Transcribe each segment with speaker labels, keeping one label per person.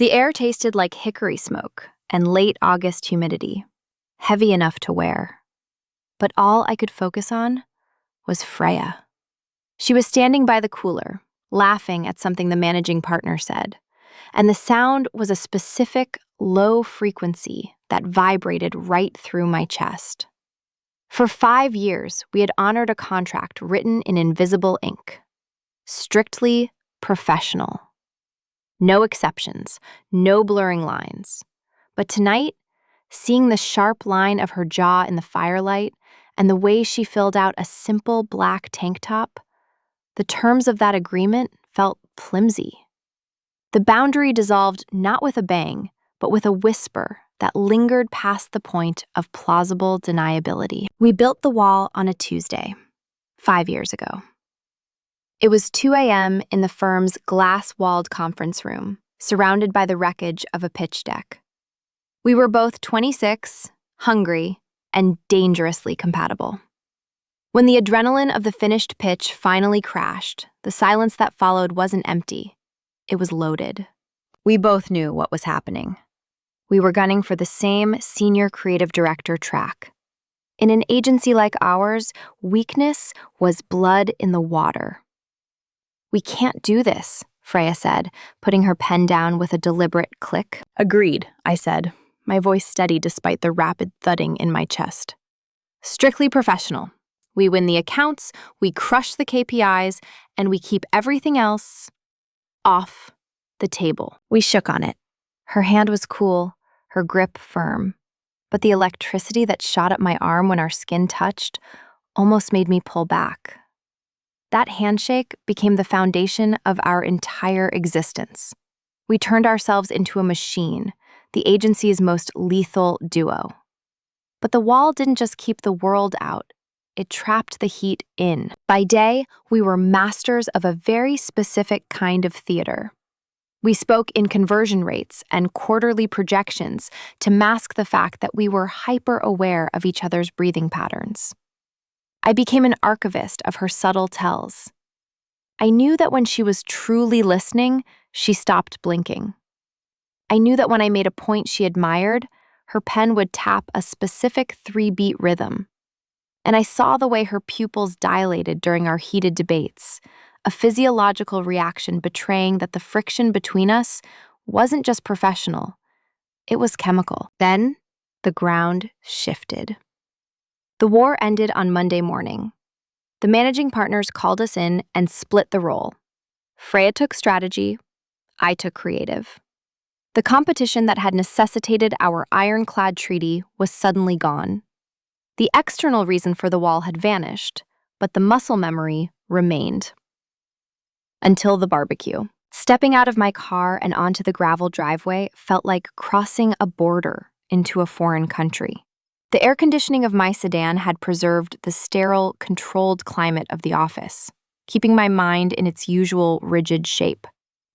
Speaker 1: The air tasted like hickory smoke and late August humidity, heavy enough to wear. But all I could focus on was Freya. She was standing by the cooler, laughing at something the managing partner said, and the sound was a specific, low frequency that vibrated right through my chest. For 5 years, we had honored a contract written in invisible ink. Strictly professional. No exceptions, no blurring lines. But tonight, seeing the sharp line of her jaw in the firelight and the way she filled out a simple black tank top, the terms of that agreement felt flimsy. The boundary dissolved not with a bang, but with a whisper that lingered past the point of plausible deniability. We built the wall on a Tuesday, 5 years ago. It was 2 a.m. in the firm's glass-walled conference room, surrounded by the wreckage of a pitch deck. We were both 26, hungry, and dangerously compatible. When the adrenaline of the finished pitch finally crashed, the silence that followed wasn't empty. It was loaded. We both knew what was happening. We were gunning for the same senior creative director track. In an agency like ours, weakness was blood in the water. "We can't do this," Freya said, putting her pen down with a deliberate click. "Agreed," I said, my voice steady despite the rapid thudding in my chest. "Strictly professional. We win the accounts, we crush the KPIs, and we keep everything else off the table." We shook on it. Her hand was cool, her grip firm, but the electricity that shot up my arm when our skin touched almost made me pull back. That handshake became the foundation of our entire existence. We turned ourselves into a machine, the agency's most lethal duo. But the wall didn't just keep the world out, it trapped the heat in. By day, we were masters of a very specific kind of theater. We spoke in conversion rates and quarterly projections to mask the fact that we were hyper-aware of each other's breathing patterns. I became an archivist of her subtle tells. I knew that when she was truly listening, she stopped blinking. I knew that when I made a point she admired, her pen would tap a specific 3-beat rhythm. And I saw the way her pupils dilated during our heated debates, a physiological reaction betraying that the friction between us wasn't just professional, it was chemical. Then, the ground shifted. The war ended on Monday morning. The managing partners called us in and split the role. Freya took strategy, I took creative. The competition that had necessitated our ironclad treaty was suddenly gone. The external reason for the wall had vanished, but the muscle memory remained. Until the barbecue. Stepping out of my car and onto the gravel driveway felt like crossing a border into a foreign country. The air conditioning of my sedan had preserved the sterile, controlled climate of the office, keeping my mind in its usual rigid shape.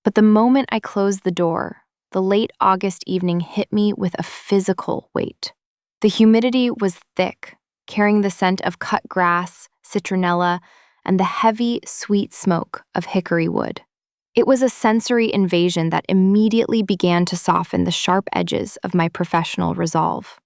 Speaker 1: But the moment I closed the door, the late August evening hit me with a physical weight. The humidity was thick, carrying the scent of cut grass, citronella, and the heavy, sweet smoke of hickory wood. It was a sensory invasion that immediately began to soften the sharp edges of my professional resolve.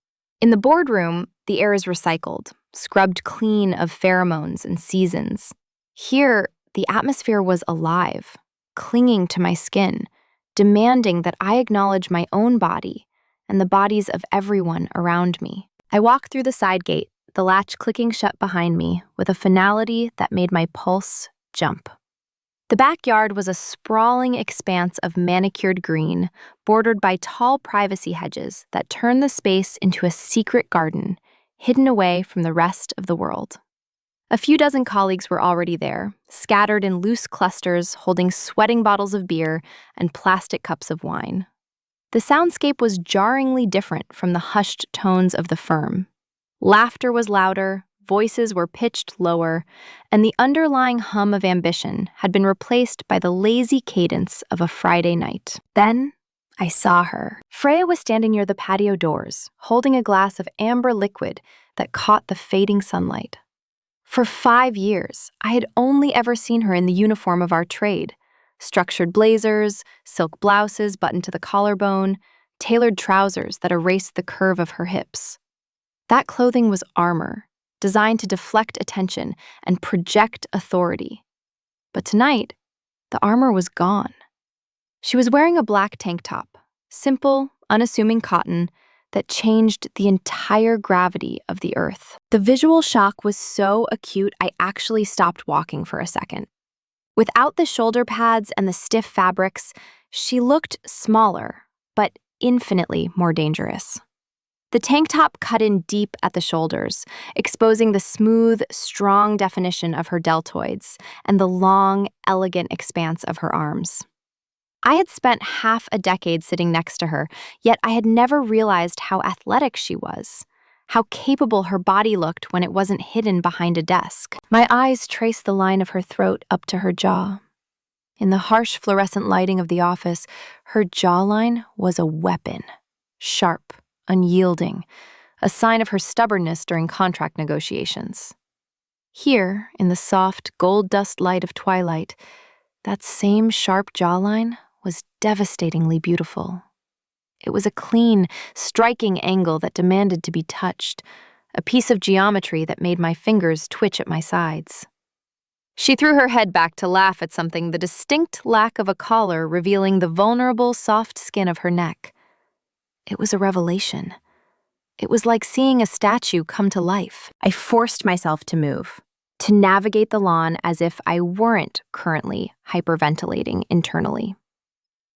Speaker 1: In the boardroom, the air is recycled, scrubbed clean of pheromones and seasons. Here, the atmosphere was alive, clinging to my skin, demanding that I acknowledge my own body and the bodies of everyone around me. I walked through the side gate, the latch clicking shut behind me with a finality that made my pulse jump. The backyard was a sprawling expanse of manicured green, bordered by tall privacy hedges that turned the space into a secret garden, hidden away from the rest of the world. A few dozen colleagues were already there, scattered in loose clusters holding sweating bottles of beer and plastic cups of wine. The soundscape was jarringly different from the hushed tones of the firm. Laughter was louder, voices were pitched lower, and the underlying hum of ambition had been replaced by the lazy cadence of a Friday night. Then, I saw her. Freya was standing near the patio doors, holding a glass of amber liquid that caught the fading sunlight. For 5 years, I had only ever seen her in the uniform of our trade, Structured blazers, silk blouses buttoned to the collarbone, tailored trousers that erased the curve of her hips. That clothing was armor, designed to deflect attention and project authority. But tonight, the armor was gone. She was wearing a black tank top, simple, unassuming cotton, that changed the entire gravity of the earth. The visual shock was so acute I actually stopped walking for a second. Without the shoulder pads and the stiff fabrics, she looked smaller, but infinitely more dangerous. The tank top cut in deep at the shoulders, exposing the smooth, strong definition of her deltoids and the long, elegant expanse of her arms. I had spent half a decade sitting next to her, yet I had never realized how athletic she was, how capable her body looked when it wasn't hidden behind a desk. My eyes traced the line of her throat up to her jaw. In the harsh fluorescent lighting of the office, her jawline was a weapon, sharp, unyielding, a sign of her stubbornness during contract negotiations. Here, in the soft, gold dust light of Twilight, that same sharp jawline was devastatingly beautiful. It was a clean, striking angle that demanded to be touched, a piece of geometry that made my fingers twitch at my sides. She threw her head back to laugh at something, the distinct lack of a collar revealing the vulnerable, soft skin of her neck. It was a revelation. It was like seeing a statue come to life. I forced myself to move, to navigate the lawn as if I weren't currently hyperventilating internally.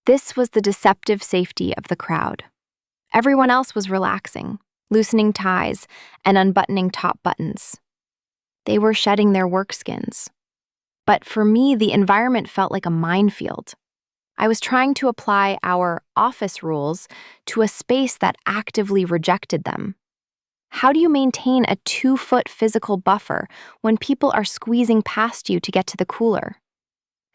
Speaker 1: This was the deceptive safety of the crowd. Everyone else was relaxing, loosening ties, and unbuttoning top buttons. They were shedding their work skins. But for me, the environment felt like a minefield. I was trying to apply our office rules to a space that actively rejected them. How do you maintain a 2-foot physical buffer when people are squeezing past you to get to the cooler?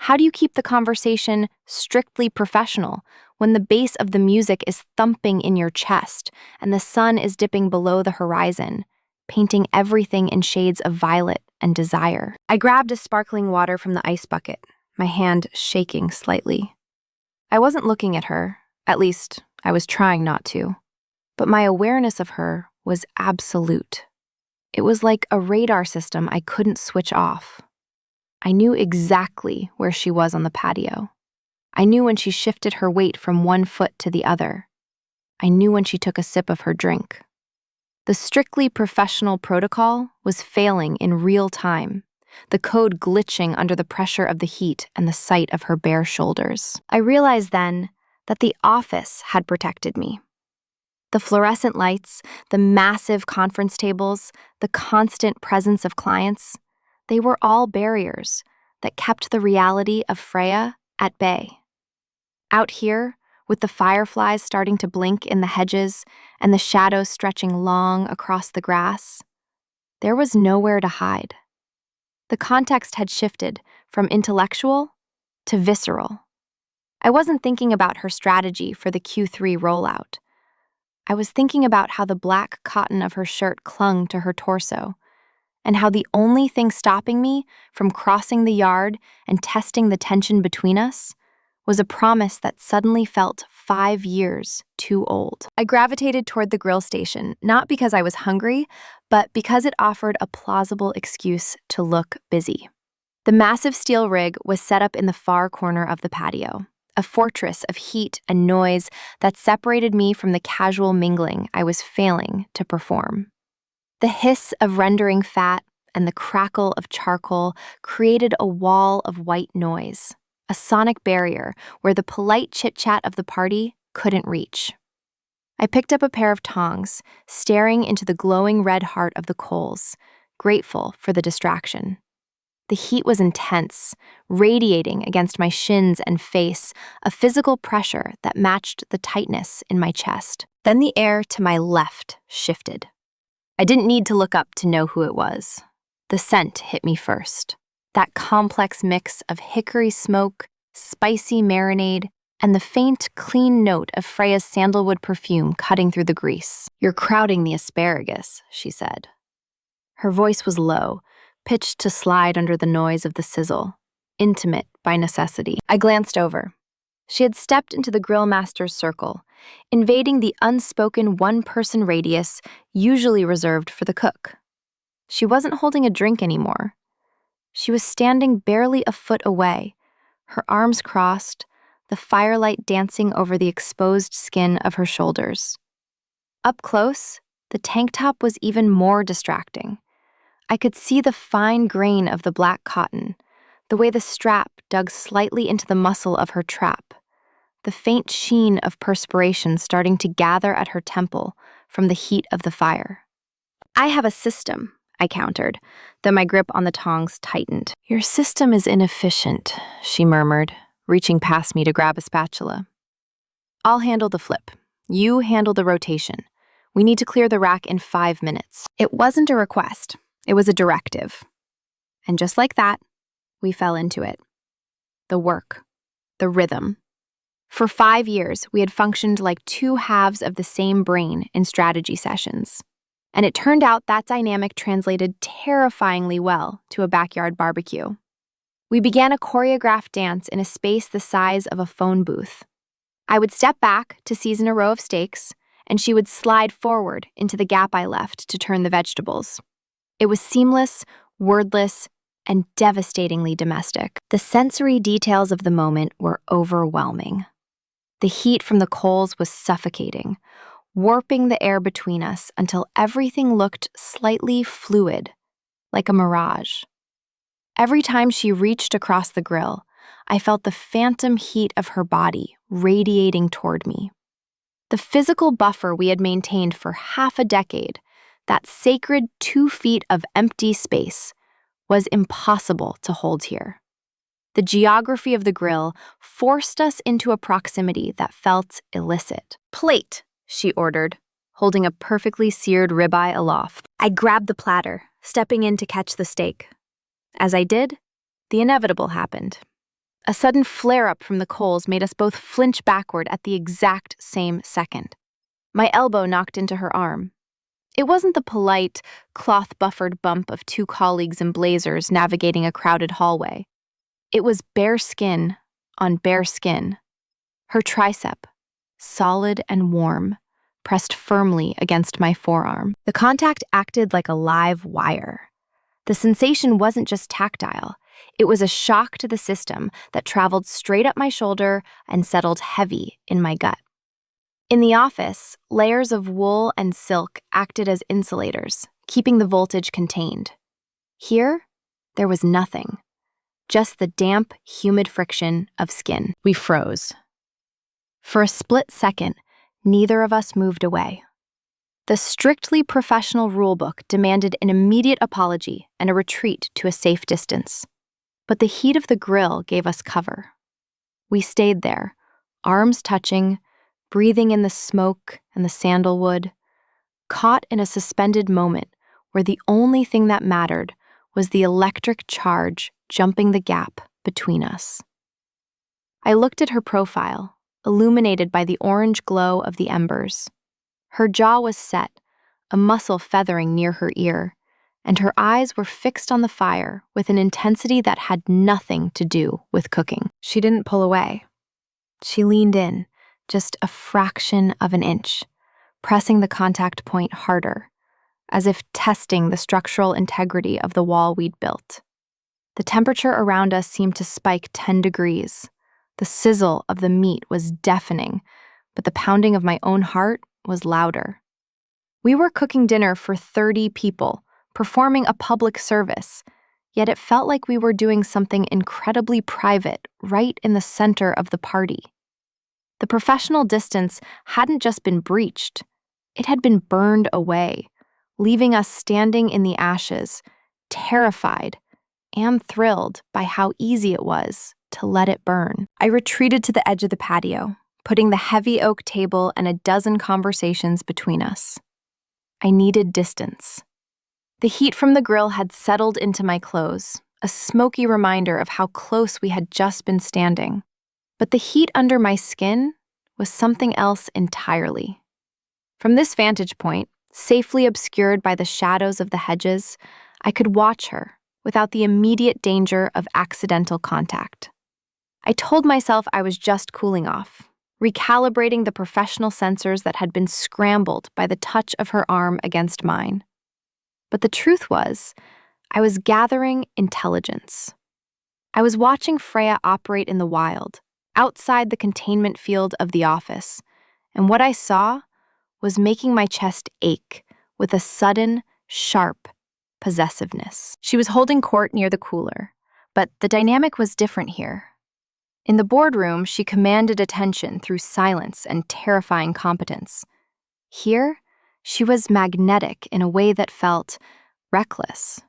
Speaker 1: How do you keep the conversation strictly professional when the bass of the music is thumping in your chest and the sun is dipping below the horizon, painting everything in shades of violet and desire? I grabbed a sparkling water from the ice bucket, my hand shaking slightly. I wasn't looking at her, at least I was trying not to, but my awareness of her was absolute. It was like a radar system I couldn't switch off. I knew exactly where she was on the patio. I knew when she shifted her weight from one foot to the other. I knew when she took a sip of her drink. The strictly professional protocol was failing in real time, the code glitching under the pressure of the heat and the sight of her bare shoulders. I realized then that the office had protected me. The fluorescent lights, the massive conference tables, the constant presence of clients, they were all barriers that kept the reality of Freya at bay. Out here, with the fireflies starting to blink in the hedges and the shadows stretching long across the grass, there was nowhere to hide. The context had shifted from intellectual to visceral. I wasn't thinking about her strategy for the Q3 rollout. I was thinking about how the black cotton of her shirt clung to her torso, and how the only thing stopping me from crossing the yard and testing the tension between us was a promise that suddenly felt 5 years too old. I gravitated toward the grill station, not because I was hungry, but because it offered a plausible excuse to look busy. The massive steel rig was set up in the far corner of the patio, a fortress of heat and noise that separated me from the casual mingling I was failing to perform. The hiss of rendering fat and the crackle of charcoal created a wall of white noise, a sonic barrier where the polite chit-chat of the party couldn't reach. I picked up a pair of tongs, staring into the glowing red heart of the coals, grateful for the distraction. The heat was intense, radiating against my shins and face, a physical pressure that matched the tightness in my chest. Then the air to my left shifted. I didn't need to look up to know who it was. The scent hit me first. That complex mix of hickory smoke, spicy marinade, and the faint, clean note of Freya's sandalwood perfume cutting through the grease. "You're crowding the asparagus," she said. Her voice was low, pitched to slide under the noise of the sizzle. intimate by necessity. I glanced over. She had stepped into the grill master's circle, invading the unspoken one-person radius usually reserved for the cook. She wasn't holding a drink anymore. She was standing barely a foot away, her arms crossed, the firelight dancing over the exposed skin of her shoulders. Up close, the tank top was even more distracting. I could see the fine grain of the black cotton, the way the strap dug slightly into the muscle of her trap, the faint sheen of perspiration starting to gather at her temple from the heat of the fire. "I have a system," I countered, though my grip on the tongs tightened. "Your system is inefficient," she murmured, reaching past me to grab a spatula. "I'll handle the flip. You handle the rotation. We need to clear the rack in 5 minutes." It wasn't a request. It was a directive. And just like that, we fell into it. The work. The rhythm. For 5 years, we had functioned like two halves of the same brain in strategy sessions. And it turned out that dynamic translated terrifyingly well to a backyard barbecue. We began a choreographed dance in a space the size of a phone booth. I would step back to season a row of steaks, and she would slide forward into the gap I left to turn the vegetables. It was seamless, wordless, and devastatingly domestic. The sensory details of the moment were overwhelming. The heat from the coals was suffocating, warping the air between us until everything looked slightly fluid, like a mirage. Every time she reached across the grill, I felt the phantom heat of her body radiating toward me. The physical buffer we had maintained for half a decade, that sacred 2 feet of empty space, was impossible to hold here. The geography of the grill forced us into a proximity that felt illicit. "Plate," she ordered, holding a perfectly seared ribeye aloft. I grabbed the platter, stepping in to catch the steak. As I did, the inevitable happened. A sudden flare-up from the coals made us both flinch backward at the exact same second. My elbow knocked into her arm. It wasn't the polite, cloth-buffered bump of 2 colleagues in blazers navigating a crowded hallway. It was bare skin on bare skin. Her tricep, solid and warm, pressed firmly against my forearm. The contact acted like a live wire. The sensation wasn't just tactile. It was a shock to the system that traveled straight up my shoulder and settled heavy in my gut. In the office, layers of wool and silk acted as insulators, keeping the voltage contained. Here, there was nothing. Just the damp, humid friction of skin. We froze. For a split second, neither of us moved away. The strictly professional rulebook demanded an immediate apology and a retreat to a safe distance. But the heat of the grill gave us cover. We stayed there, arms touching, breathing in the smoke and the sandalwood, caught in a suspended moment where the only thing that mattered was the electric charge jumping the gap between us. I looked at her profile, illuminated by the orange glow of the embers. Her jaw was set, a muscle feathering near her ear, and her eyes were fixed on the fire with an intensity that had nothing to do with cooking. She didn't pull away. She leaned in, just a fraction of an inch, pressing the contact point harder, as if testing the structural integrity of the wall we'd built. The temperature around us seemed to spike 10 degrees. The sizzle of the meat was deafening, but the pounding of my own heart was louder. We were cooking dinner for 30 people, performing a public service, yet it felt like we were doing something incredibly private right in the center of the party. The professional distance hadn't just been breached, it had been burned away, leaving us standing in the ashes, terrified and thrilled by how easy it was to let it burn. I retreated to the edge of the patio, putting the heavy oak table and a dozen conversations between us. I needed distance. The heat from the grill had settled into my clothes, a smoky reminder of how close we had just been standing. But the heat under my skin was something else entirely. From this vantage point, safely obscured by the shadows of the hedges, I could watch her without the immediate danger of accidental contact. I told myself I was just cooling off, recalibrating the professional sensors that had been scrambled by the touch of her arm against mine. But the truth was, I was gathering intelligence. I was watching Freya operate in the wild, outside the containment field of the office, and what I saw was making my chest ache with a sudden, sharp possessiveness. She was holding court near the cooler, but the dynamic was different here. In the boardroom, she commanded attention through silence and terrifying competence. Here, she was magnetic in a way that felt reckless.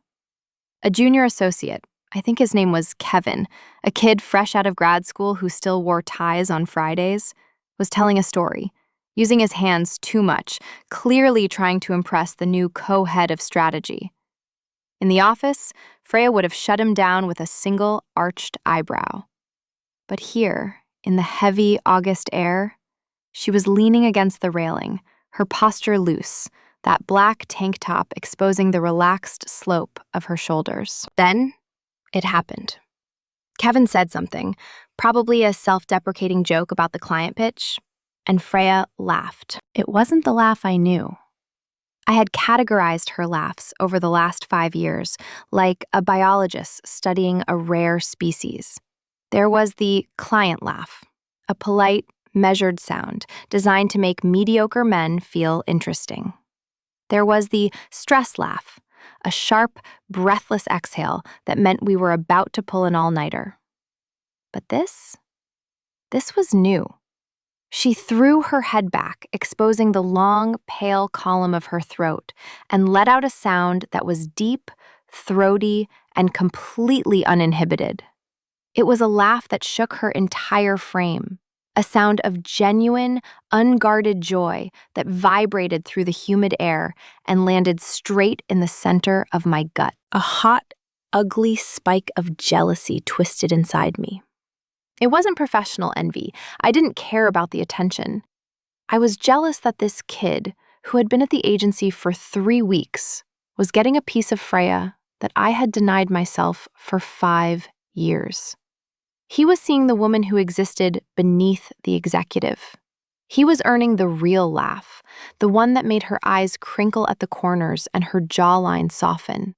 Speaker 1: A junior associate, I think his name was Kevin, a kid fresh out of grad school who still wore ties on Fridays, was telling a story, using his hands too much, clearly trying to impress the new co-head of strategy. In the office, Freya would have shut him down with a single arched eyebrow. But here, in the heavy August air, she was leaning against the railing, her posture loose, that black tank top exposing the relaxed slope of her shoulders. Then, it happened. Kevin said something, probably a self-deprecating joke about the client pitch, and Freya laughed. It wasn't the laugh I knew. I had categorized her laughs over the last 5 years, like a biologist studying a rare species. There was the client laugh, a polite, measured sound designed to make mediocre men feel interesting. There was the stress laugh, a sharp, breathless exhale that meant we were about to pull an all-nighter. But this was new. She threw her head back, exposing the long, pale column of her throat, and let out a sound that was deep, throaty, and completely uninhibited. It was a laugh that shook her entire frame, a sound of genuine, unguarded joy that vibrated through the humid air and landed straight in the center of my gut. A hot, ugly spike of jealousy twisted inside me. It wasn't professional envy. I didn't care about the attention. I was jealous that this kid, who had been at the agency for 3 weeks, was getting a piece of Freya that I had denied myself for 5 years. He was seeing the woman who existed beneath the executive. He was earning the real laugh, the one that made her eyes crinkle at the corners and her jawline soften.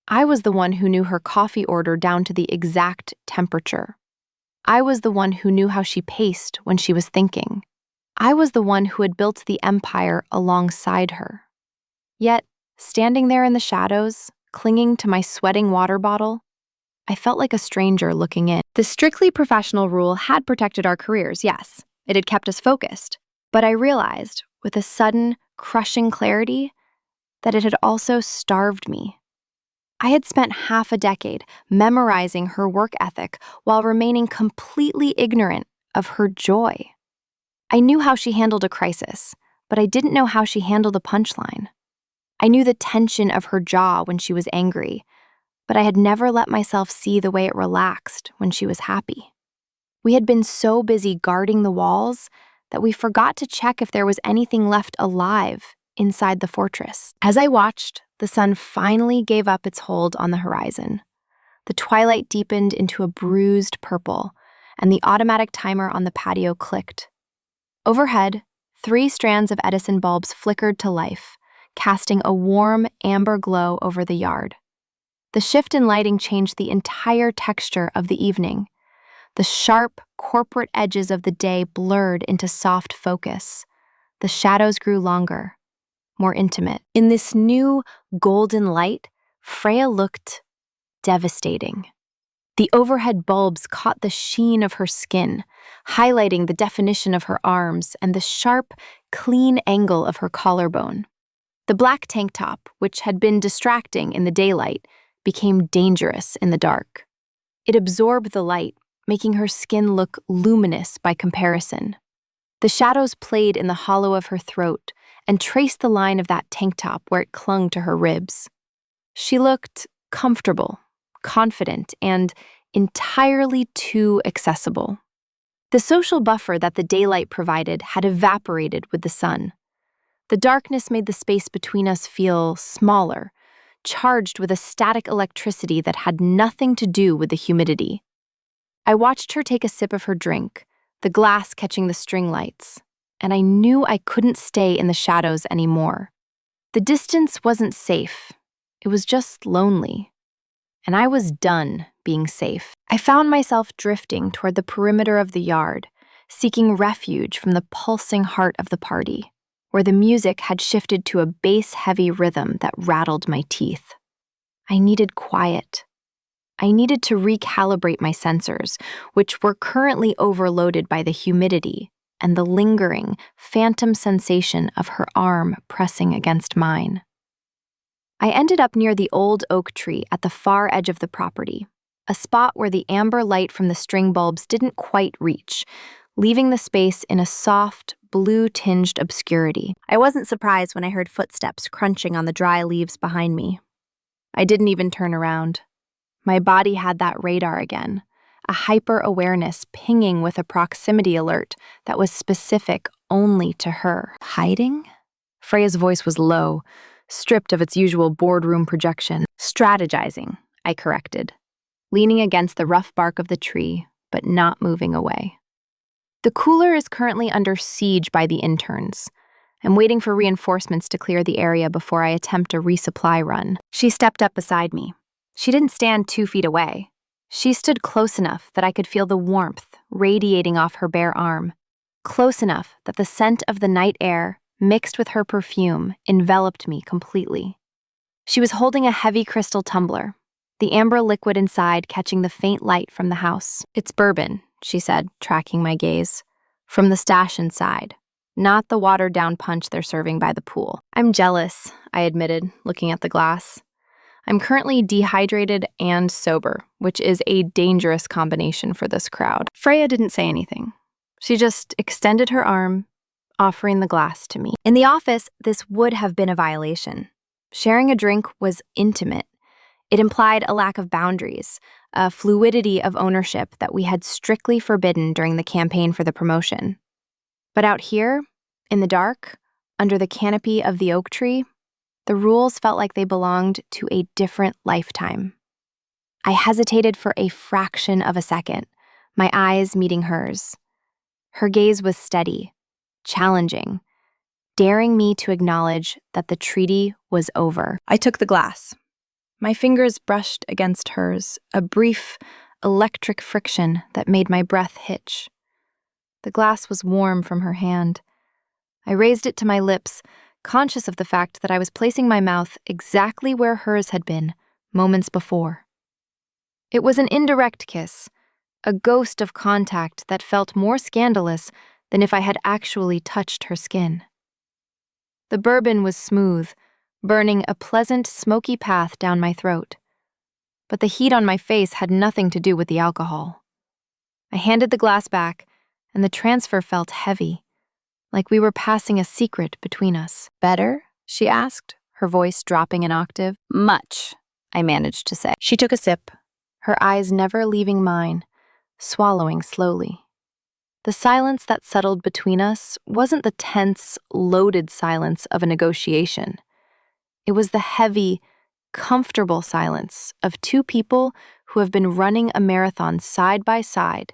Speaker 1: I was the one who knew her coffee order down to the exact temperature. I was the one who knew how she paced when she was thinking. I was the one who had built the empire alongside her. Yet, standing there in the shadows, clinging to my sweating water bottle, I felt like a stranger looking in. The strictly professional rule had protected our careers, yes. It had kept us focused. But I realized, with a sudden, crushing clarity, that it had also starved me. I had spent half a decade memorizing her work ethic while remaining completely ignorant of her joy. I knew how she handled a crisis, but I didn't know how she handled a punchline. I knew the tension of her jaw when she was angry, but I had never let myself see the way it relaxed when she was happy. We had been so busy guarding the walls that we forgot to check if there was anything left alive inside the fortress. As I watched, the sun finally gave up its hold on the horizon. The twilight deepened into a bruised purple, and the automatic timer on the patio clicked. Overhead, 3 strands of Edison bulbs flickered to life, casting a warm, amber glow over the yard. The shift in lighting changed the entire texture of the evening. The sharp, corporate edges of the day blurred into soft focus. The shadows grew longer, more intimate. In this new, golden light, Freya looked devastating. The overhead bulbs caught the sheen of her skin, highlighting the definition of her arms and the sharp, clean angle of her collarbone. The black tank top, which had been distracting in the daylight, became dangerous in the dark. It absorbed the light, making her skin look luminous by comparison. The shadows played in the hollow of her throat and traced the line of that tank top where it clung to her ribs. She looked comfortable, confident, and entirely too accessible. The social buffer that the daylight provided had evaporated with the sun. The darkness made the space between us feel smaller, charged with a static electricity that had nothing to do with the humidity. I watched her take a sip of her drink, the glass catching the string lights, and I knew I couldn't stay in the shadows anymore. The distance wasn't safe. It was just lonely. And I was done being safe. I found myself drifting toward the perimeter of the yard, seeking refuge from the pulsing heart of the party, where the music had shifted to a bass-heavy rhythm that rattled my teeth. I needed quiet. I needed to recalibrate my sensors, which were currently overloaded by the humidity and the lingering, phantom sensation of her arm pressing against mine. I ended up near the old oak tree at the far edge of the property, a spot where the amber light from the string bulbs didn't quite reach, leaving the space in a soft, blue-tinged obscurity. I wasn't surprised when I heard footsteps crunching on the dry leaves behind me. I didn't even turn around. My body had that radar again, a hyper-awareness pinging with a proximity alert that was specific only to her. Hiding? Freya's voice was low, stripped of its usual boardroom projection. Strategizing, I corrected, leaning against the rough bark of the tree, but not moving away. The cooler is currently under siege by the interns. I'm waiting for reinforcements to clear the area before I attempt a resupply run. She stepped up beside me. She didn't stand 2 feet away. She stood close enough that I could feel the warmth radiating off her bare arm, close enough that the scent of the night air, mixed with her perfume, enveloped me completely. She was holding a heavy crystal tumbler, the amber liquid inside catching the faint light from the house. "It's bourbon," she said, tracking my gaze. "From the stash inside, not the watered-down punch they're serving by the pool." "I'm jealous," I admitted, looking at the glass. "I'm currently dehydrated and sober, which is a dangerous combination for this crowd." Freya didn't say anything. She just extended her arm, offering the glass to me. In the office, this would have been a violation. Sharing a drink was intimate. It implied a lack of boundaries, a fluidity of ownership that we had strictly forbidden during the campaign for the promotion. But out here, in the dark, under the canopy of the oak tree, the rules felt like they belonged to a different lifetime. I hesitated for a fraction of a second, my eyes meeting hers. Her gaze was steady, challenging, daring me to acknowledge that the treaty was over. I took the glass. My fingers brushed against hers, a brief, electric friction that made my breath hitch. The glass was warm from her hand. I raised it to my lips, conscious of the fact that I was placing my mouth exactly where hers had been moments before. It was an indirect kiss, a ghost of contact that felt more scandalous than if I had actually touched her skin. The bourbon was smooth, burning a pleasant, smoky path down my throat. But the heat on my face had nothing to do with the alcohol. I handed the glass back, and the transfer felt heavy, like we were passing a secret between us. "Better?" she asked, her voice dropping an octave. "Much," I managed to say. She took a sip, her eyes never leaving mine, swallowing slowly. The silence that settled between us wasn't the tense, loaded silence of a negotiation. It was the heavy, comfortable silence of two people who have been running a marathon side by side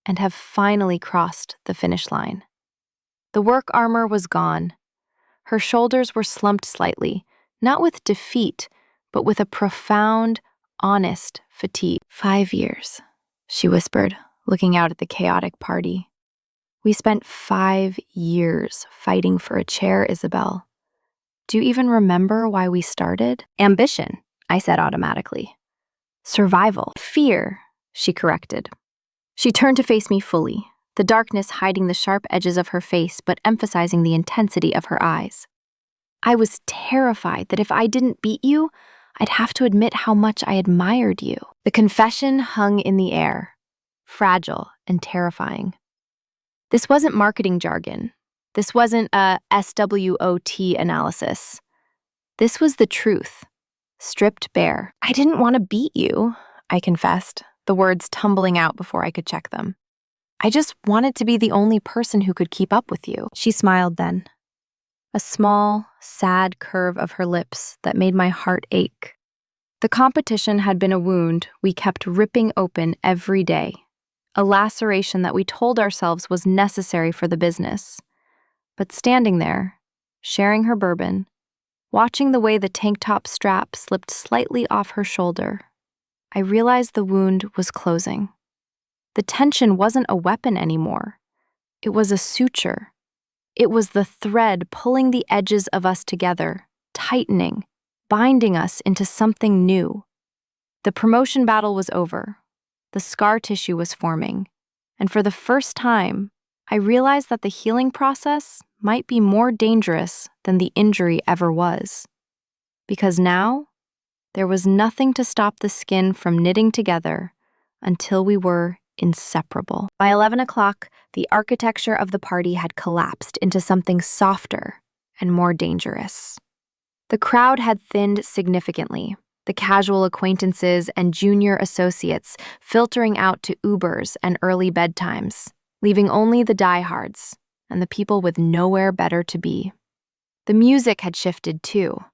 Speaker 1: and have finally crossed the finish line. The work armor was gone. Her shoulders were slumped slightly, not with defeat, but with a profound, honest fatigue. 5 years, she whispered, looking out at the chaotic party. "We spent 5 years fighting for a chair, Isabel. Do you even remember why we started?" "Ambition," I said automatically. "Survival." "Fear," she corrected. She turned to face me fully, the darkness hiding the sharp edges of her face but emphasizing the intensity of her eyes. "I was terrified that if I didn't beat you, I'd have to admit how much I admired you." The confession hung in the air, fragile and terrifying. This wasn't marketing jargon. This wasn't a SWOT analysis. This was the truth, stripped bare. "I didn't want to beat you," I confessed, the words tumbling out before I could check them. "I just wanted to be the only person who could keep up with you." She smiled then. a small, sad curve of her lips that made my heart ache. The competition had been a wound we kept ripping open every day, a laceration that we told ourselves was necessary for the business. But standing there, sharing her bourbon, watching the way the tank top strap slipped slightly off her shoulder, I realized the wound was closing. The tension wasn't a weapon anymore. It was a suture. It was the thread pulling the edges of us together, tightening, binding us into something new. The promotion battle was over. The scar tissue was forming. And for the first time, I realized that the healing process might be more dangerous than the injury ever was. Because now, there was nothing to stop the skin from knitting together until we were inseparable. By 11 o'clock, the architecture of the party had collapsed into something softer and more dangerous. The crowd had thinned significantly, the casual acquaintances and junior associates filtering out to Ubers and early bedtimes, leaving only the diehards and the people with nowhere better to be. The music had shifted too.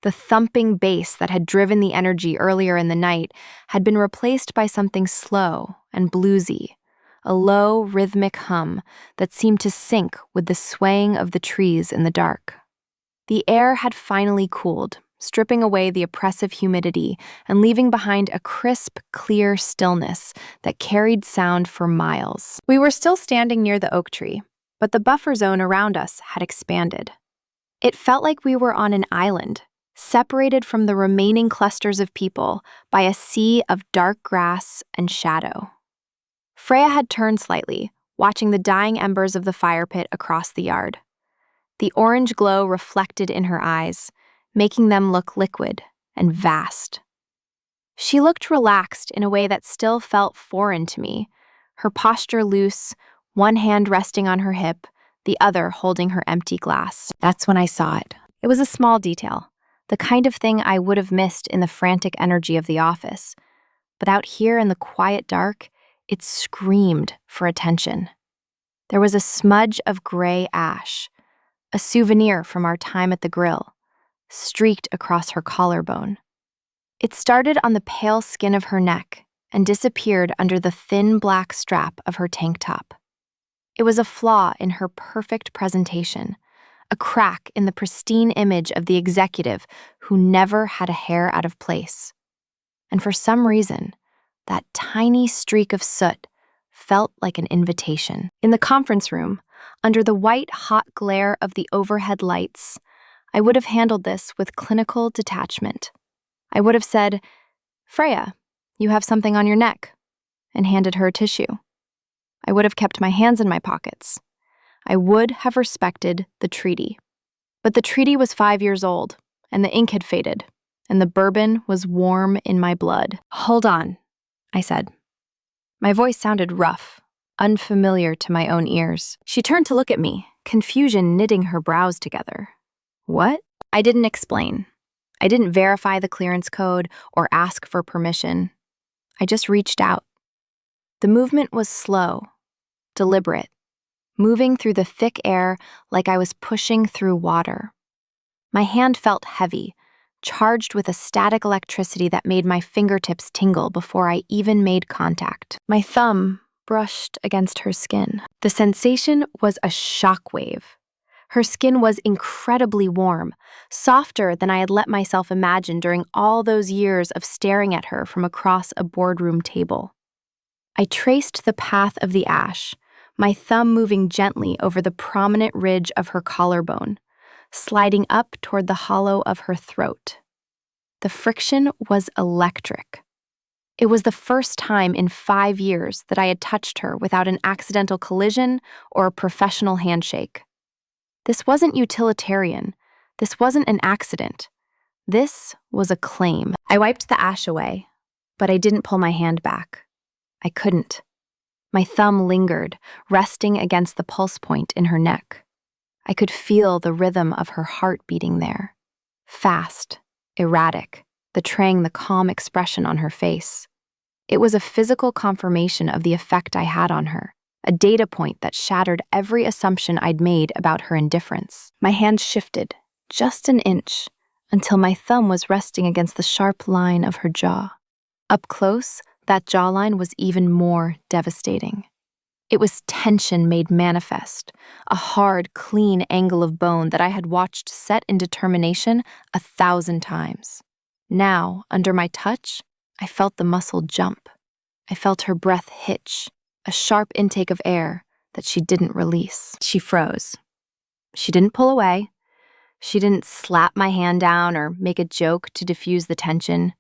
Speaker 1: The thumping bass that had driven the energy earlier in the night had been replaced by something slow and bluesy, a low, rhythmic hum that seemed to sync with the swaying of the trees in the dark. The air had finally cooled, stripping away the oppressive humidity and leaving behind a crisp, clear stillness that carried sound for miles. We were still standing near the oak tree, but the buffer zone around us had expanded. It felt like we were on an island, separated from the remaining clusters of people by a sea of dark grass and shadow. Freya had turned slightly, watching the dying embers of the fire pit across the yard. The orange glow reflected in her eyes, making them look liquid and vast. She looked relaxed in a way that still felt foreign to me, her posture loose, one hand resting on her hip, the other holding her empty glass. That's when I saw it. It was a small detail, the kind of thing I would have missed in the frantic energy of the office. But out here in the quiet dark, it screamed for attention. There was a smudge of gray ash, a souvenir from our time at the grill, streaked across her collarbone. It started on the pale skin of her neck and disappeared under the thin black strap of her tank top. It was a flaw in her perfect presentation, a crack in the pristine image of the executive who never had a hair out of place. And for some reason, that tiny streak of soot felt like an invitation. In the conference room, under the white, hot glare of the overhead lights, I would have handled this with clinical detachment. I would have said, "Freya, you have something on your neck," and handed her a tissue. I would have kept my hands in my pockets. I would have respected the treaty. But the treaty was 5 years old, and the ink had faded, and the bourbon was warm in my blood. "Hold on," I said. My voice sounded rough, unfamiliar to my own ears. She turned to look at me, confusion knitting her brows together. "What?" I didn't explain. I didn't verify the clearance code or ask for permission. I just reached out. The movement was slow, deliberate, moving through the thick air like I was pushing through water. My hand felt heavy, charged with a static electricity that made my fingertips tingle before I even made contact. My thumb brushed against her skin. The sensation was a shockwave. Her skin was incredibly warm, softer than I had let myself imagine during all those years of staring at her from across a boardroom table. I traced the path of the ash, my thumb moving gently over the prominent ridge of her collarbone, sliding up toward the hollow of her throat. The friction was electric. It was the first time in 5 years that I had touched her without an accidental collision or a professional handshake. This wasn't utilitarian. This wasn't an accident. This was a claim. I wiped the ash away, but I didn't pull my hand back. I couldn't. My thumb lingered, resting against the pulse point in her neck. I could feel the rhythm of her heart beating there. Fast, erratic, betraying the calm expression on her face. It was a physical confirmation of the effect I had on her, a data point that shattered every assumption I'd made about her indifference. My hand shifted, just an inch, until my thumb was resting against the sharp line of her jaw. Up close, that jawline was even more devastating. It was tension made manifest, a hard, clean angle of bone that I had watched set in determination 1,000 times. Now, under my touch, I felt the muscle jump. I felt her breath hitch, a sharp intake of air that she didn't release. She froze. She didn't pull away. She didn't slap my hand down or make a joke to diffuse the tension.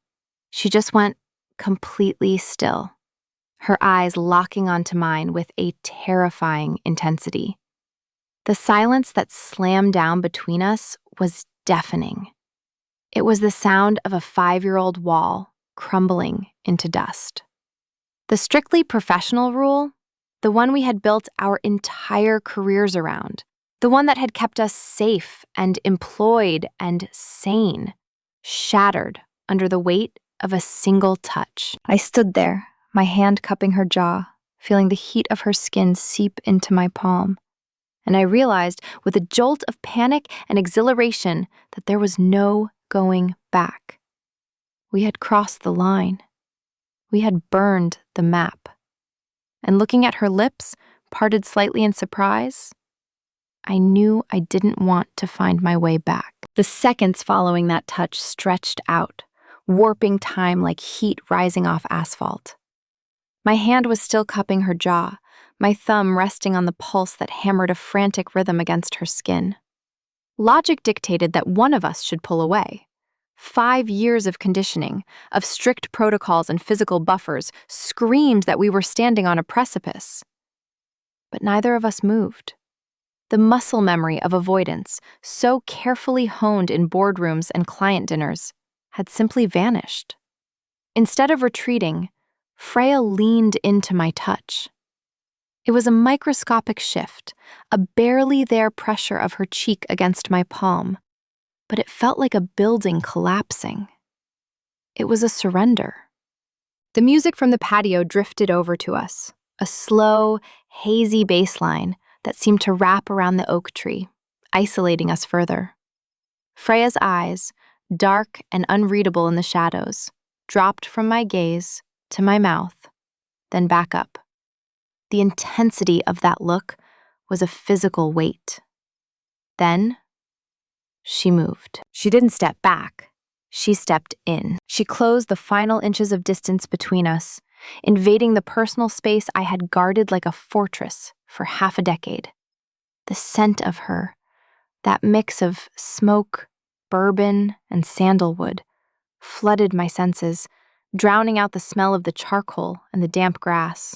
Speaker 1: She just went completely still, her eyes locking onto mine with a terrifying intensity. The silence that slammed down between us was deafening. It was the sound of a 5-year-old wall crumbling into dust. The strictly professional rule, the one we had built our entire careers around, the one that had kept us safe and employed and sane, shattered under the weight of a single touch. I stood there, my hand cupping her jaw, feeling the heat of her skin seep into my palm. And I realized, with a jolt of panic and exhilaration, that there was no going back. We had crossed the line. We had burned the map. And looking at her lips, parted slightly in surprise, I knew I didn't want to find my way back. The seconds following that touch stretched out, warping time like heat rising off asphalt. My hand was still cupping her jaw, my thumb resting on the pulse that hammered a frantic rhythm against her skin. Logic dictated that one of us should pull away. 5 years of conditioning, of strict protocols and physical buffers, screamed that we were standing on a precipice. But neither of us moved. The muscle memory of avoidance, so carefully honed in boardrooms and client dinners, had simply vanished. Instead of retreating, Freya leaned into my touch. It was a microscopic shift, a barely there pressure of her cheek against my palm, but it felt like a building collapsing. It was a surrender. The music from the patio drifted over to us, a slow, hazy bass line that seemed to wrap around the oak tree, isolating us further. Freya's eyes, dark and unreadable in the shadows, dropped from my gaze to my mouth, then back up. The intensity of that look was a physical weight. Then, she moved. She didn't step back. She stepped in. She closed the final inches of distance between us, invading the personal space I had guarded like a fortress for half a decade. The scent of her, that mix of smoke, bourbon, and sandalwood, flooded my senses, drowning out the smell of the charcoal and the damp grass.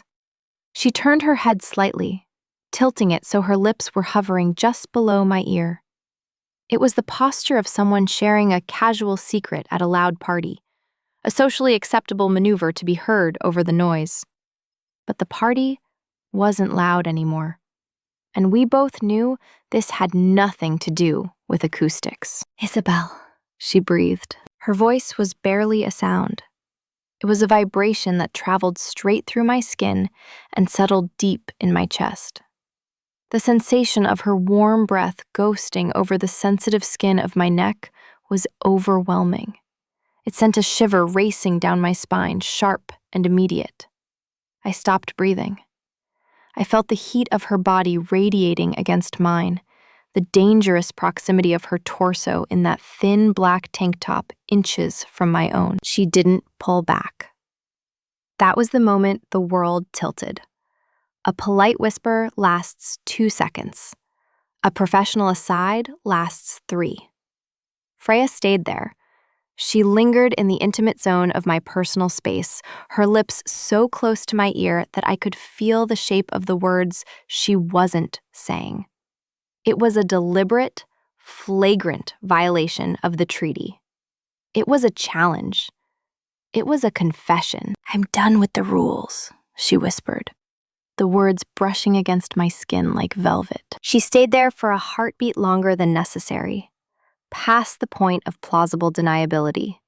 Speaker 1: She turned her head slightly, tilting it so her lips were hovering just below my ear. It was the posture of someone sharing a casual secret at a loud party, a socially acceptable maneuver to be heard over the noise. But the party wasn't loud anymore, and we both knew this had nothing to do with acoustics. "Isabel," she breathed. Her voice was barely a sound. It was a vibration that traveled straight through my skin and settled deep in my chest. The sensation of her warm breath ghosting over the sensitive skin of my neck was overwhelming. It sent a shiver racing down my spine, sharp and immediate. I stopped breathing. I felt the heat of her body radiating against mine, the dangerous proximity of her torso in that thin black tank top inches from my own. She didn't pull back. That was the moment the world tilted. A polite whisper lasts 2 seconds. A professional aside lasts 3. Freya stayed there. She lingered in the intimate zone of my personal space, her lips so close to my ear that I could feel the shape of the words she wasn't saying. It was a deliberate, flagrant violation of the treaty. It was a challenge. It was a confession. "I'm done with the rules," she whispered, the words brushing against my skin like velvet. She stayed there for a heartbeat longer than necessary, past the point of plausible deniability,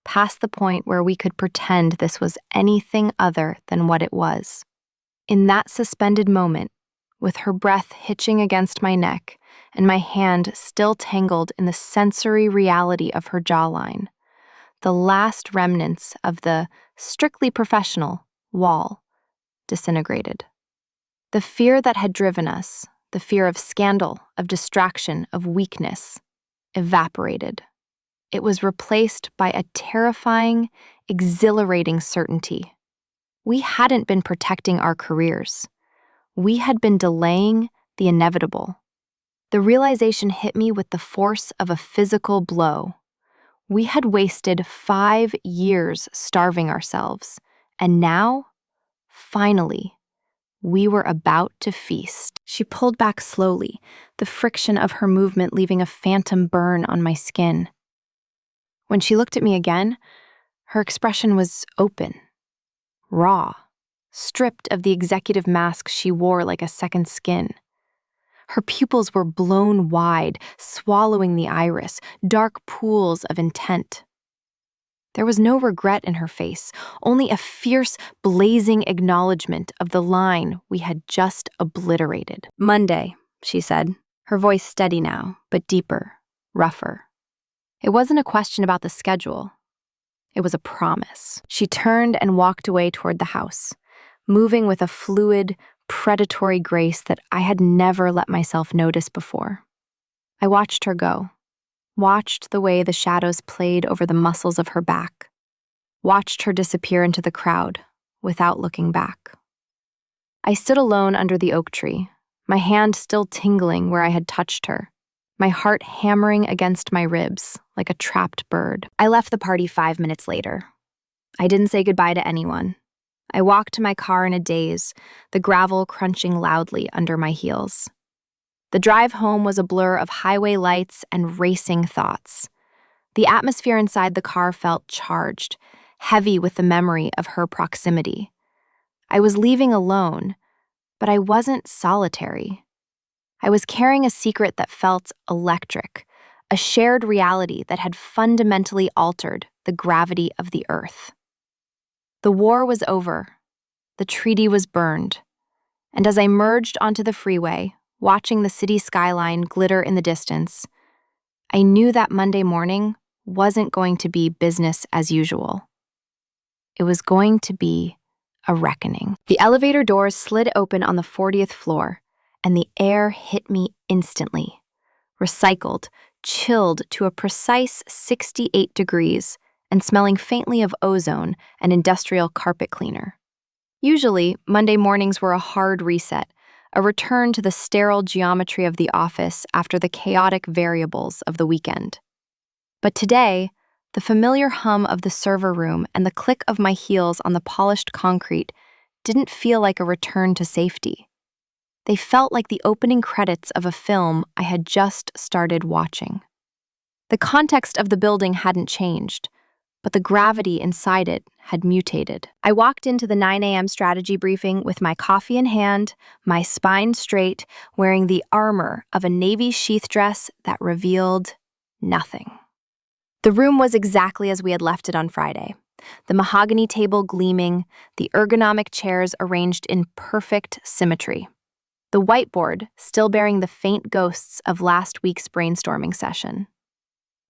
Speaker 1: past the point where we could pretend this was anything other than what it was. In that suspended moment, with her breath hitching against my neck and my hand still tangled in the sensory reality of her jawline, the last remnants of the strictly professional wall disintegrated. The fear that had driven us, the fear of scandal, of distraction, of weakness, evaporated. It was replaced by a terrifying, exhilarating certainty. We hadn't been protecting our careers. We had been delaying the inevitable. The realization hit me with the force of a physical blow. We had wasted 5 years starving ourselves, and now, finally, we were about to feast. She pulled back slowly, the friction of her movement leaving a phantom burn on my skin. When she looked at me again, her expression was open, raw, stripped of the executive mask she wore like a second skin. Her pupils were blown wide, swallowing the iris, dark pools of intent. There was no regret in her face, only a fierce, blazing acknowledgement of the line we had just obliterated. "Monday," she said, her voice steady now, but deeper, rougher. It wasn't a question about the schedule. It was a promise. She turned and walked away toward the house, moving with a fluid, predatory grace that I had never let myself notice before. I watched her go, watched the way the shadows played over the muscles of her back, watched her disappear into the crowd without looking back. I stood alone under the oak tree, my hand still tingling where I had touched her, my heart hammering against my ribs like a trapped bird. I left the party 5 minutes later. I didn't say goodbye to anyone. I walked to my car in a daze, the gravel crunching loudly under my heels. The drive home was a blur of highway lights and racing thoughts. The atmosphere inside the car felt charged, heavy with the memory of her proximity. I was leaving alone, but I wasn't solitary. I was carrying a secret that felt electric, a shared reality that had fundamentally altered the gravity of the earth. The war was over. The treaty was burned. And as I merged onto the freeway, watching the city skyline glitter in the distance, I knew that Monday morning wasn't going to be business as usual. It was going to be a reckoning. The elevator doors slid open on the 40th floor, and the air hit me instantly. Recycled, chilled to a precise 68 degrees, and smelling faintly of ozone and industrial carpet cleaner. Usually, Monday mornings were a hard reset, a return to the sterile geometry of the office after the chaotic variables of the weekend. But today, the familiar hum of the server room and the click of my heels on the polished concrete didn't feel like a return to safety. They felt like the opening credits of a film I had just started watching. The context of the building hadn't changed, but the gravity inside it had mutated. I walked into the 9 a.m. strategy briefing with my coffee in hand, my spine straight, wearing the armor of a navy sheath dress that revealed nothing. The room was exactly as we had left it on Friday. The mahogany table gleaming, the ergonomic chairs arranged in perfect symmetry. The whiteboard still bearing the faint ghosts of last week's brainstorming session.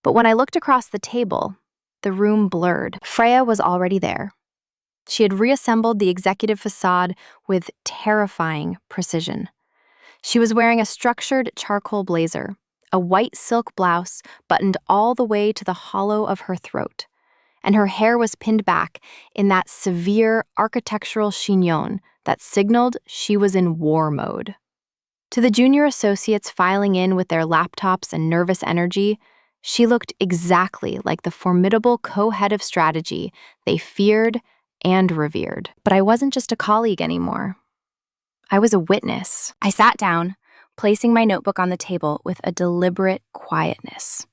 Speaker 1: But when I looked across the table, the room blurred. Freya was already there. She had reassembled the executive facade with terrifying precision. She was wearing a structured charcoal blazer, a white silk blouse buttoned all the way to the hollow of her throat, and her hair was pinned back in that severe architectural chignon that signaled she was in war mode. To the junior associates filing in with their laptops and nervous energy, she looked exactly like the formidable co-head of strategy they feared and revered. But I wasn't just a colleague anymore. I was a witness. I sat down, placing my notebook on the table with a deliberate quietness.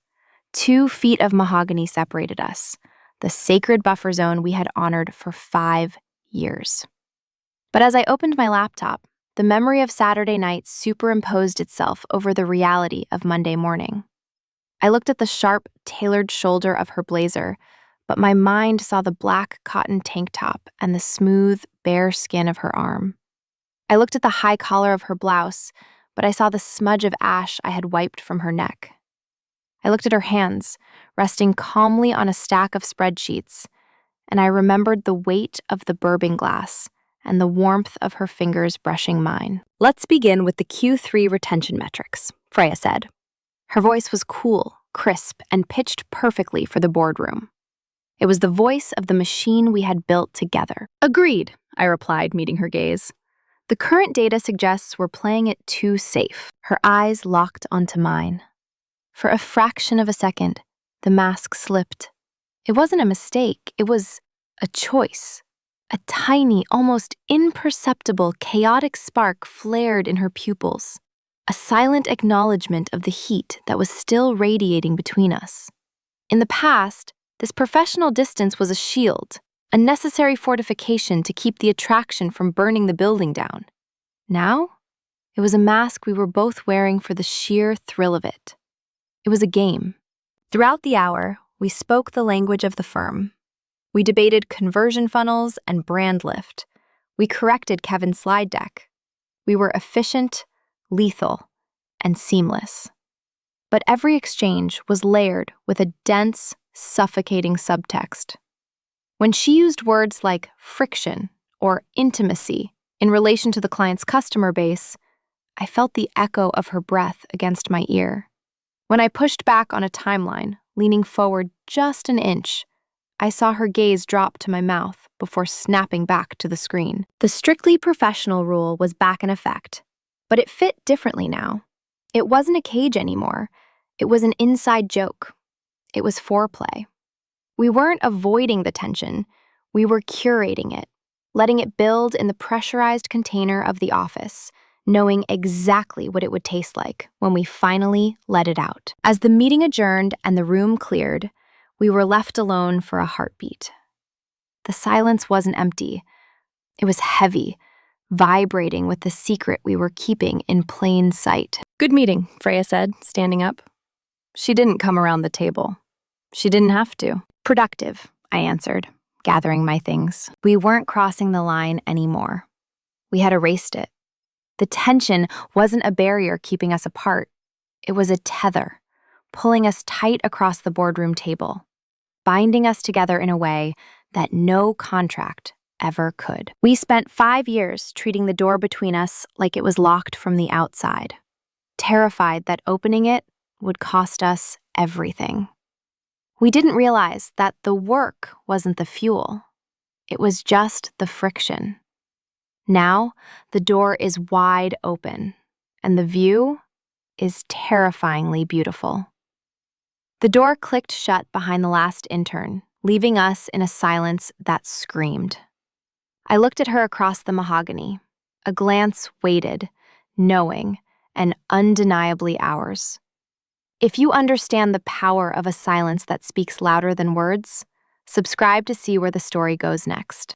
Speaker 1: 2 feet of mahogany separated us, the sacred buffer zone we had honored for 5 years. But as I opened my laptop, the memory of Saturday night superimposed itself over the reality of Monday morning. I looked at the sharp, tailored shoulder of her blazer, but my mind saw the black cotton tank top and the smooth, bare skin of her arm. I looked at the high collar of her blouse, but I saw the smudge of ash I had wiped from her neck. I looked at her hands, resting calmly on a stack of spreadsheets, and I remembered the weight of the bourbon glass and the warmth of her fingers brushing mine. "Let's begin with the Q3 retention metrics," Freya said. Her voice was cool, crisp, and pitched perfectly for the boardroom. It was the voice of the machine we had built together. "Agreed," I replied, meeting her gaze. "The current data suggests we're playing it too safe." Her eyes locked onto mine. For a fraction of a second, the mask slipped. It wasn't a mistake, it was a choice. A tiny, almost imperceptible, chaotic spark flared in her pupils, a silent acknowledgement of the heat that was still radiating between us. In the past, this professional distance was a shield, a necessary fortification to keep the attraction from burning the building down. Now, it was a mask we were both wearing for the sheer thrill of it. It was a game. Throughout the hour, we spoke the language of the firm. We debated conversion funnels and brand lift. We corrected Kevin's slide deck. We were efficient, lethal, and seamless. But every exchange was layered with a dense, suffocating subtext. When she used words like friction or intimacy in relation to the client's customer base, I felt the echo of her breath against my ear. When I pushed back on a timeline, leaning forward just an inch, I saw her gaze drop to my mouth before snapping back to the screen. The strictly professional rule was back in effect, but it fit differently now. It wasn't a cage anymore. It was an inside joke. It was foreplay. We weren't avoiding the tension. We were curating it, letting it build in the pressurized container of the office, knowing exactly what it would taste like when we finally let it out. As the meeting adjourned and the room cleared, we were left alone for a heartbeat. The silence wasn't empty. It was heavy, vibrating with the secret we were keeping in plain sight. "Good meeting," Freya said, standing up. She didn't come around the table. She didn't have to. "Productive," I answered, gathering my things. We weren't crossing the line anymore. We had erased it. The tension wasn't a barrier keeping us apart. It was a tether, pulling us tight across the boardroom table, binding us together in a way that no contract ever could. We spent 5 years treating the door between us like it was locked from the outside, terrified that opening it would cost us everything. We didn't realize that the work wasn't the fuel. It was just the friction. Now, the door is wide open, and the view is terrifyingly beautiful. The door clicked shut behind the last intern, leaving us in a silence that screamed. I looked at her across the mahogany. A glance waited, knowing, and undeniably ours. If you understand the power of a silence that speaks louder than words, subscribe to see where the story goes next.